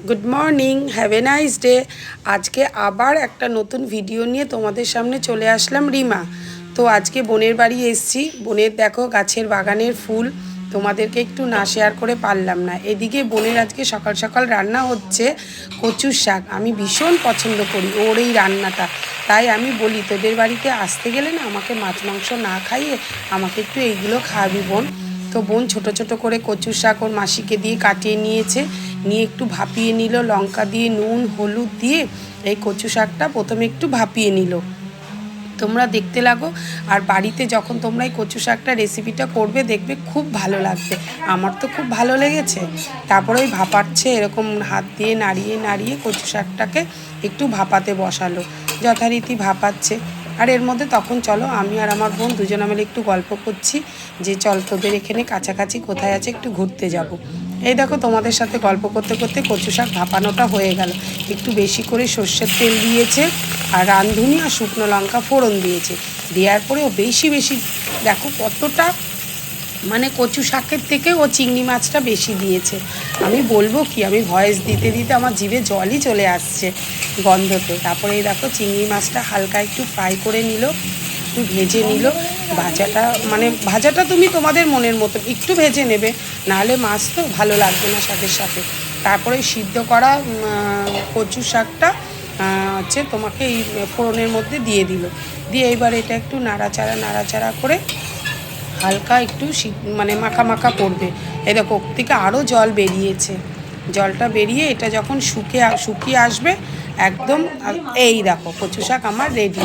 Good morning, have a nice day. আজকে আবার একটা নতুন ভিডিও নিয়ে তোমাদের সামনে চলে আসলাম রিমা। তো আজকে বোনের বাড়ি এসেছি। বোনের দেখো গাছের বাগানের ফুল, তোমাদেরকে একটু না শেয়ার করে পারলাম না। এদিকে বোনের আজকে সকাল সকাল রান্না হচ্ছে কচুর শাক। আমি ভীষণ পছন্দ করি ওর এই রান্নাটা, তাই আমি বলি তোদের বাড়িতে আসতে গেলে না আমাকে মাছ মাংস না খাইয়ে আমাকে একটু এইগুলো খাওয়াবি বোন। তো বোন ছোট ছোট করে কচুর শাক ওর মাসিকে দিয়ে কাটিয়ে নিয়েছে, নিয়ে একটু ভাপিয়ে নিল লঙ্কা দিয়ে, নুন হলুদ দিয়ে এই কচু শাকটা প্রথমে একটু ভাপিয়ে নিল। তোমরা দেখতে লাগো, আর বাড়িতে যখন তোমরা এই কচু শাকটা রেসিপিটা করবে দেখবে খুব ভালো লাগবে। আমার তো খুব ভালো লেগেছে। তারপরে ওই ভাপাচ্ছে এরকম হাত দিয়ে নাড়িয়ে নাড়িয়ে কচু শাকটাকে একটু ভাপাতে বসালো, যথারীতি ভাপাচ্ছে। আর এর মধ্যে তখন চলো আমি আর আমার বোন দুজনে মিলে একটু গল্প করছি যে চল তোদের এখানে কাছাকাছি কোথায় আছে একটু ঘুরতে যাব। এই দেখো তোমাদের সাথে গল্প করতে করতে কচু শাক ভাপানোটা হয়ে গেল। একটু বেশি করে সর্ষের তেল দিয়েছে, আর রাঁধুনি আর শুকনো লঙ্কা ফোড়ন দিয়েছে। দেওয়ার পরেও বেশি বেশি দেখো কতটা, মানে কচু শাকের থেকে ও চিংড়ি মাছটা বেশি দিয়েছে। আমি বলবো কি, আমি ভয়েস দিতে দিতে আমার জিভে জলই চলে আসছে গন্ধতে। তারপরে এই দেখো চিংড়ি মাছটা হালকা একটু ফ্রাই করে নিল, একটু ভেজে নিল। ভাজাটা মানে ভাজাটা তুমি তোমাদের মনের মতো একটু ভেজে নেবে, নাহলে মাছ তো ভালো লাগবে না শাকের সাথে। তারপরে সিদ্ধ করা কচু শাকটা হচ্ছে তোমাকে এই ফোড়নের মধ্যে দিয়ে দিল। দিয়ে এবার এটা একটু নাড়াচাড়া নাড়াচাড়া করে হালকা একটু মানে মাখা মাখা করবে। এই দেখো ওর থেকে আরও জল বেরিয়েছে। জলটা বেরিয়ে এটা যখন শুকিয়ে আসবে একদম, এই দেখো কচু শাক আমার রেডি।